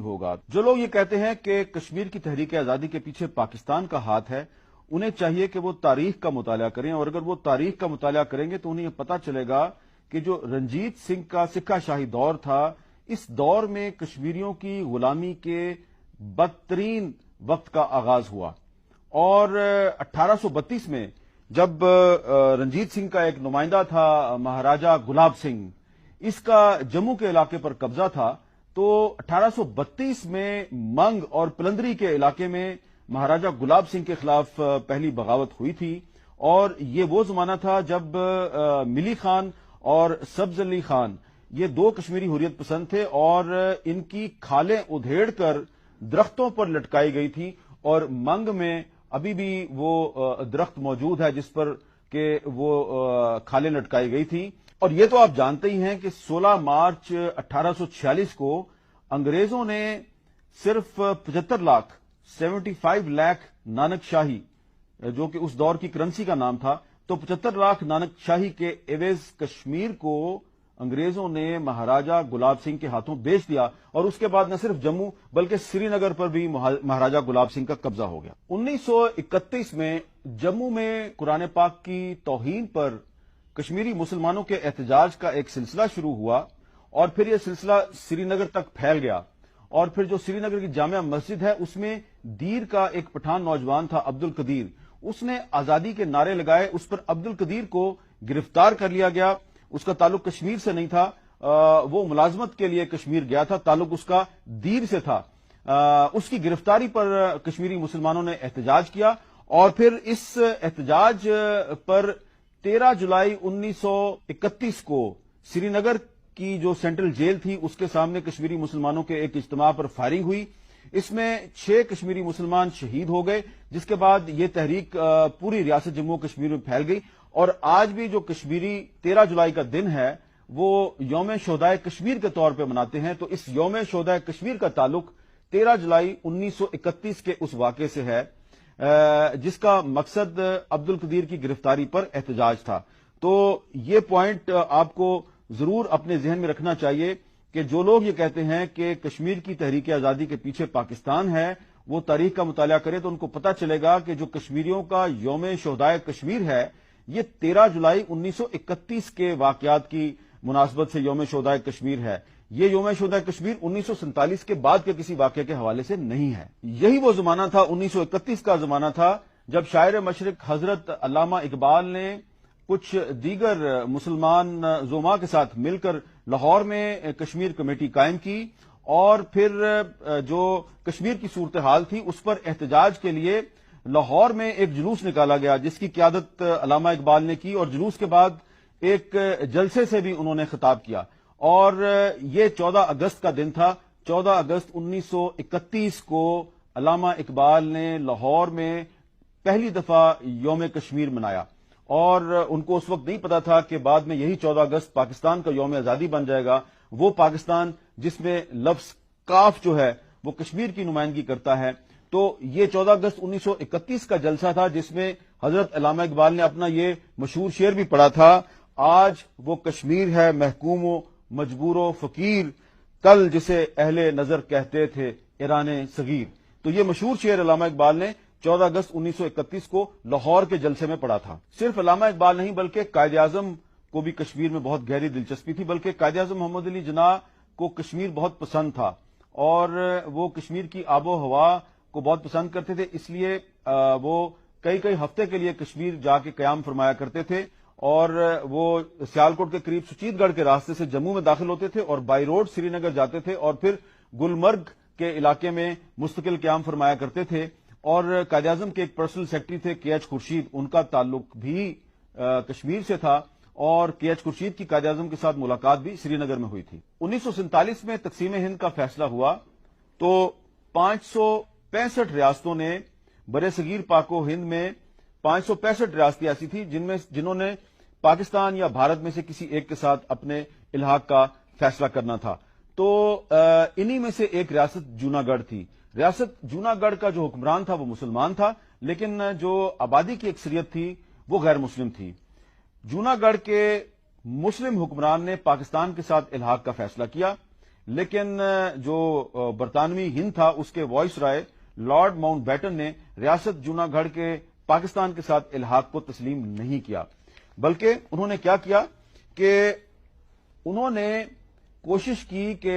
ہوگا۔ جو لوگ یہ کہتے ہیں کہ کشمیر کی تحریک آزادی کے پیچھے پاکستان کا ہاتھ ہے، انہیں چاہیے کہ وہ تاریخ کا مطالعہ کریں، اور اگر وہ تاریخ کا مطالعہ کریں گے تو انہیں یہ پتہ چلے گا کہ جو رنجیت سنگھ کا سکہ شاہی دور تھا، اس دور میں کشمیریوں کی غلامی کے بدترین وقت کا آغاز ہوا، اور 1832 میں جب رنجیت سنگھ کا ایک نمائندہ تھا مہاراجہ گلاب سنگھ، اس کا جموں کے علاقے پر قبضہ تھا، تو 1832 میں منگ اور پلندری کے علاقے میں مہاراجہ گلاب سنگھ کے خلاف پہلی بغاوت ہوئی تھی، اور یہ وہ زمانہ تھا جب ملی خان اور سبز علی خان یہ دو کشمیری حریت پسند تھے، اور ان کی کھالیں ادھیڑ کر درختوں پر لٹکائی گئی تھی، اور منگ میں ابھی بھی وہ درخت موجود ہے جس پر کہ وہ کھالیں لٹکائی گئی تھی۔ اور یہ تو آپ جانتے ہی ہیں کہ 16 مارچ 1846 کو انگریزوں نے صرف 75 لاکھ نانک شاہی، جو کہ اس دور کی کرنسی کا نام تھا، تو 75 لاکھ نانک شاہی کے عوض کشمیر کو انگریزوں نے مہاراجہ گلاب سنگھ کے ہاتھوں بیچ دیا، اور اس کے بعد نہ صرف جموں بلکہ سری نگر پر بھی مہاراجہ گلاب سنگھ کا قبضہ ہو گیا۔ 1931 میں جموں میں قرآن پاک کی توہین پر کشمیری مسلمانوں کے احتجاج کا ایک سلسلہ شروع ہوا، اور پھر یہ سلسلہ سری نگر تک پھیل گیا، اور پھر جو سری نگر کی جامع مسجد ہے اس میں دیر کا ایک پٹھان نوجوان تھا عبد القدیر، اس نے آزادی کے نعرے لگائے، اس پر عبد القدیر کو گرفتار کر لیا گیا۔ اس کا تعلق کشمیر سے نہیں تھا، وہ ملازمت کے لیے کشمیر گیا تھا، تعلق اس کا دیر سے تھا۔ اس کی گرفتاری پر کشمیری مسلمانوں نے احتجاج کیا، اور پھر اس احتجاج پر 13 جولائی 1931 کو سری نگر کی جو سینٹرل جیل تھی اس کے سامنے کشمیری مسلمانوں کے ایک اجتماع پر فائرنگ ہوئی، اس میں 6 کشمیری مسلمان شہید ہو گئے، جس کے بعد یہ تحریک پوری ریاست جموں کشمیر میں پھیل گئی، اور آج بھی جو کشمیری 13 جولائی کا دن ہے وہ یوم شہدائے کشمیر کے طور پہ مناتے ہیں۔ تو اس یوم شہدائے کشمیر کا تعلق 13 جولائی 1931 کے اس واقعے سے ہے، جس کا مقصد عبد القدیر کی گرفتاری پر احتجاج تھا۔ تو یہ پوائنٹ آپ کو ضرور اپنے ذہن میں رکھنا چاہیے کہ جو لوگ یہ کہتے ہیں کہ کشمیر کی تحریک آزادی کے پیچھے پاکستان ہے، وہ تاریخ کا مطالعہ کریں تو ان کو پتہ چلے گا کہ جو کشمیریوں کا یوم شہدائے کشمیر ہے یہ 13 جولائی 1931 کے واقعات کی مناسبت سے یوم شہدائے کشمیر ہے۔ یہ یوم شہدائے کشمیر 1947 کے بعد کے کسی واقعے کے حوالے سے نہیں ہے۔ یہی وہ زمانہ تھا، 1931 کا زمانہ تھا، جب شاعر مشرق حضرت علامہ اقبال نے کچھ دیگر مسلمان زعماء کے ساتھ مل کر لاہور میں کشمیر کمیٹی قائم کی، اور پھر جو کشمیر کی صورتحال تھی اس پر احتجاج کے لیے لاہور میں ایک جلوس نکالا گیا جس کی قیادت علامہ اقبال نے کی، اور جلوس کے بعد ایک جلسے سے بھی انہوں نے خطاب کیا، اور یہ 14 اگست کا دن تھا۔ 14 اگست 1931 کو علامہ اقبال نے لاہور میں پہلی دفعہ یوم کشمیر منایا، اور ان کو اس وقت نہیں پتا تھا کہ بعد میں یہی 14 اگست پاکستان کا یوم آزادی بن جائے گا، وہ پاکستان جس میں لفظ کاف جو ہے وہ کشمیر کی نمائندگی کرتا ہے۔ تو یہ 14 اگست 1931 کا جلسہ تھا جس میں حضرت علامہ اقبال نے اپنا یہ مشہور شعر بھی پڑھا تھا، آج وہ کشمیر ہے محکوم و مجبور و فقیر، کل جسے اہل نظر کہتے تھے ایران صغیر۔ تو یہ مشہور شعر علامہ اقبال نے 14 اگست 1931 کو لاہور کے جلسے میں پڑھا تھا۔ صرف علامہ اقبال نہیں بلکہ قائد اعظم کو بھی کشمیر میں بہت گہری دلچسپی تھی، بلکہ قائد اعظم محمد علی جناح کو کشمیر بہت پسند تھا، اور وہ کشمیر کی آب و ہوا کو بہت پسند کرتے تھے، اس لیے وہ کئی ہفتے کے لیے کشمیر جا کے قیام فرمایا کرتے تھے، اور وہ سیالکوٹ کے قریب سچیت گڑھ کے راستے سے جموں میں داخل ہوتے تھے اور بائی روڈ سری نگر جاتے تھے، اور پھر گلمرگ کے علاقے میں مستقل قیام فرمایا کرتے تھے۔ اور قائد اعظم کے ایک پرسنل سیکرٹری تھے کے ایچ خورشید، ان کا تعلق بھی کشمیر سے تھا، اور کے ایچ خورشید کی قائد اعظم کے ساتھ ملاقات بھی سری نگر میں ہوئی تھی۔ 1947 میں تقسیم ہند کا فیصلہ ہوا تو 565 ریاستوں نے برِ صغیر پاک و ہند میں 565 ریاستیں ایسی تھی جنہوں نے پاکستان یا بھارت میں سے کسی ایک کے ساتھ اپنے الحاق کا فیصلہ کرنا تھا۔ تو انہی میں سے ایک ریاست جوناگڑھ تھی۔ ریاست جوناگڑھ کا جو حکمران تھا وہ مسلمان تھا، لیکن جو آبادی کی اکثریت تھی وہ غیر مسلم تھی۔ جوناگڑھ کے مسلم حکمران نے پاکستان کے ساتھ الحاق کا فیصلہ کیا۔ لیکن جو برطانوی ہند تھا اس کے وائس رائے لارڈ ماؤنٹ بیٹن نے ریاست جونا گڑھ کے پاکستان کے ساتھ الحاق کو تسلیم نہیں کیا، بلکہ انہوں نے کیا کیا کہ انہوں نے کوشش کی کہ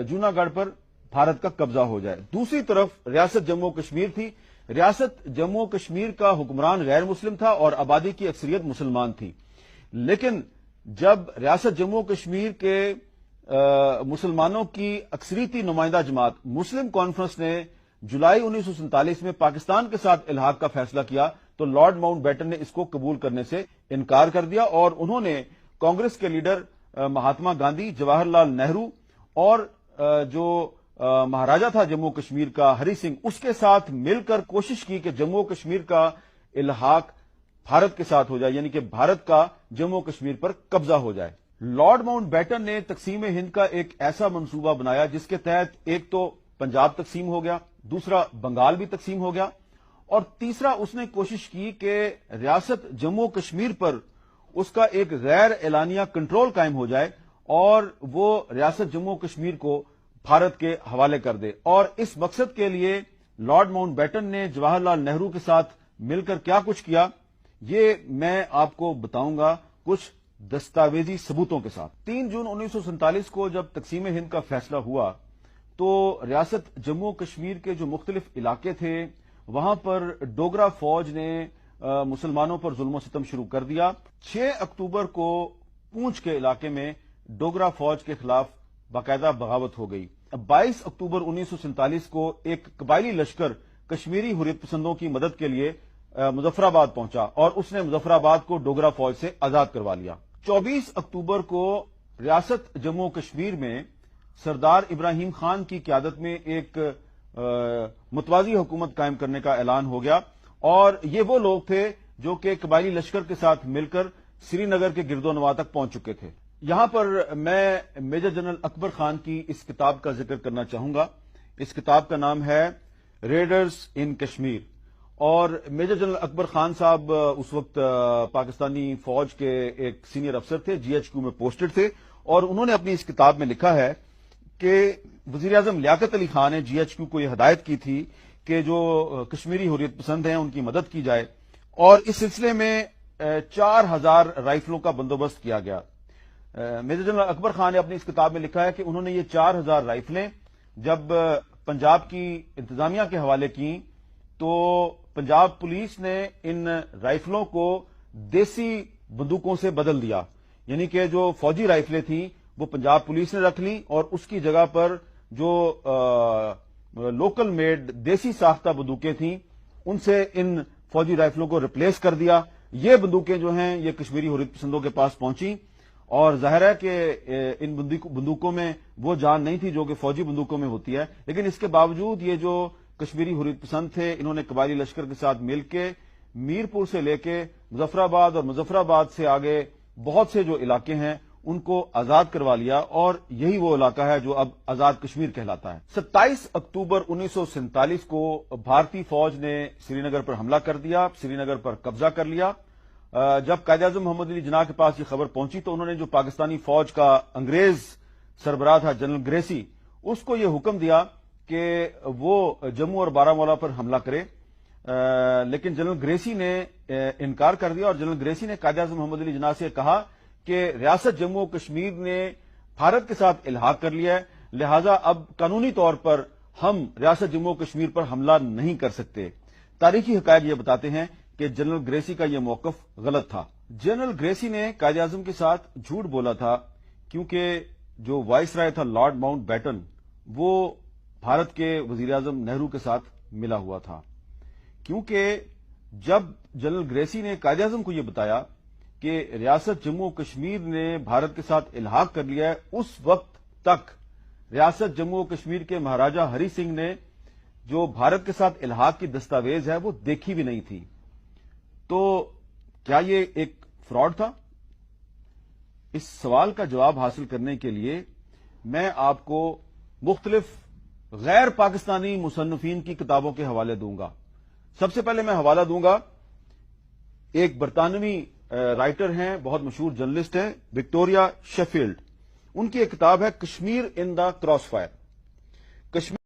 جونا گڑھ پر بھارت کا قبضہ ہو جائے۔ دوسری طرف ریاست جموں کشمیر تھی۔ ریاست جموں کشمیر کا حکمران غیر مسلم تھا اور آبادی کی اکثریت مسلمان تھی، لیکن جب ریاست جموں کشمیر کے مسلمانوں کی اکثریتی نمائندہ جماعت مسلم کانفرنس نے جولائی 1947 میں پاکستان کے ساتھ الحاق کا فیصلہ کیا تو لارڈ ماؤنٹ بیٹن نے اس کو قبول کرنے سے انکار کر دیا اور انہوں نے کانگریس کے لیڈر مہاتما گاندھی، جواہر لال نہرو اور جو مہاراجا تھا جموں کشمیر کا ہری سنگھ، اس کے ساتھ مل کر کوشش کی کہ جموں کشمیر کا الحاق بھارت کے ساتھ ہو جائے، یعنی کہ بھارت کا جموں کشمیر پر قبضہ ہو جائے۔ لارڈ ماؤنٹ بیٹن نے تقسیم ہند کا ایک ایسا منصوبہ بنایا جس کے تحت ایک تو پنجاب تقسیم ہو گیا، دوسرا بنگال بھی تقسیم ہو گیا، اور تیسرا اس نے کوشش کی کہ ریاست جموں کشمیر پر اس کا ایک غیر اعلانیہ کنٹرول قائم ہو جائے اور وہ ریاست جموں کشمیر کو بھارت کے حوالے کر دے۔ اور اس مقصد کے لیے لارڈ ماؤنٹ بیٹن نے جواہر لال نہرو کے ساتھ مل کر کیا کچھ کیا، یہ میں آپ کو بتاؤں گا کچھ دستاویزی ثبوتوں کے ساتھ۔ 3 جون 1947 کو جب تقسیم ہند کا فیصلہ ہوا تو ریاست جموں کشمیر کے جو مختلف علاقے تھے وہاں پر ڈوگرا فوج نے مسلمانوں پر ظلم و ستم شروع کر دیا۔ 6 اکتوبر کو پونچھ کے علاقے میں ڈوگرا فوج کے خلاف باقاعدہ بغاوت ہو گئی۔ 22 اکتوبر 1947 کو ایک قبائلی لشکر کشمیری حریت پسندوں کی مدد کے لیے مظفر آباد پہنچا اور اس نے مظفر آباد کو ڈوگرا فوج سے آزاد کروا لیا۔ 24 اکتوبر کو ریاست جموں کشمیر میں سردار ابراہیم خان کی قیادت میں ایک متوازی حکومت قائم کرنے کا اعلان ہو گیا، اور یہ وہ لوگ تھے جو کہ قبائلی لشکر کے ساتھ مل کر سری نگر کے گرد و نواح تک پہنچ چکے تھے۔ یہاں پر میں میجر جنرل اکبر خان کی اس کتاب کا ذکر کرنا چاہوں گا۔ اس کتاب کا نام ہے ریڈرز ان کشمیر، اور میجر جنرل اکبر خان صاحب اس وقت پاکستانی فوج کے ایک سینئر افسر تھے، جی ایچ کیو میں پوسٹڈ تھے، اور انہوں نے اپنی اس کتاب میں لکھا ہے کہ وزیر اعظم لیاقت علی خان نے جی ایچ کیو کو یہ ہدایت کی تھی کہ جو کشمیری حریت پسند ہیں ان کی مدد کی جائے، اور اس سلسلے میں 4000 رائفلوں کا بندوبست کیا گیا۔ میجر جنرل اکبر خان نے اپنی اس کتاب میں لکھا ہے کہ انہوں نے یہ 4000 رائفلیں جب پنجاب کی انتظامیہ کے حوالے کی تو پنجاب پولیس نے ان رائفلوں کو دیسی بندوقوں سے بدل دیا، یعنی کہ جو فوجی رائفلیں تھیں وہ پنجاب پولیس نے رکھ لیں اور اس کی جگہ پر جو لوکل میڈ دیسی ساختہ بندوقیں تھیں ان سے ان فوجی رائفلوں کو ریپلیس کر دیا۔ یہ بندوقیں جو ہیں یہ کشمیری حریت پسندوں کے پاس پہنچیں، اور ظاہر ہے کہ ان بندوقوں میں وہ جان نہیں تھی جو کہ فوجی بندوقوں میں ہوتی ہے، لیکن اس کے باوجود یہ جو کشمیری حریت پسند تھے انہوں نے قبائلی لشکر کے ساتھ مل کے میرپور سے لے کے مظفر آباد اور مظفر آباد سے آگے بہت سے جو علاقے ہیں ان کو آزاد کروا لیا، اور یہی وہ علاقہ ہے جو اب آزاد کشمیر کہلاتا ہے۔ 27 اکتوبر 1947 کو بھارتی فوج نے سری نگر پر حملہ کر دیا، سری نگر پر قبضہ کر لیا۔ جب قائد اعظم محمد علی جناح کے پاس یہ خبر پہنچی تو انہوں نے جو پاکستانی فوج کا انگریز سربراہ تھا جنرل گریسی، اس کو یہ حکم دیا کہ وہ جموں اور بارہمولہ پر حملہ کرے، لیکن جنرل گریسی نے انکار کر دیا، اور جنرل گریسی نے قائد اعظم محمد علی جناح سے کہا کہ ریاست جموں کشمیر نے بھارت کے ساتھ الحاق کر لیا ہے، لہذا اب قانونی طور پر ہم ریاست جموں کشمیر پر حملہ نہیں کر سکتے۔ تاریخی حقائق یہ بتاتے ہیں کہ جنرل گریسی کا یہ موقف غلط تھا۔ جنرل گریسی نے قائد اعظم کے ساتھ جھوٹ بولا تھا کیونکہ جو وائس رائے تھا لارڈ ماؤنٹ بیٹن وہ بھارت کے وزیر اعظم نہرو کے ساتھ ملا ہوا تھا، کیونکہ جب جنرل گریسی نے قائد اعظم کو یہ بتایا کہ ریاست جموں کشمیر نے بھارت کے ساتھ الحاق کر لیا ہے، اس وقت تک ریاست جموں کشمیر کے مہاراجا ہری سنگھ نے جو بھارت کے ساتھ الحاق کی دستاویز ہے وہ دیکھی بھی نہیں تھی۔ تو کیا یہ ایک فراڈ تھا؟ اس سوال کا جواب حاصل کرنے کے لیے میں آپ کو مختلف غیر پاکستانی مصنفین کی کتابوں کے حوالے دوں گا۔ سب سے پہلے میں حوالہ دوں گا ایک برطانوی رائٹر ہیں، بہت مشہور جرنلسٹ ہیں، وکٹوریا شیفیلڈ۔ ان کی ایک کتاب ہے کشمیر ان دا کراس فائر. کشمیر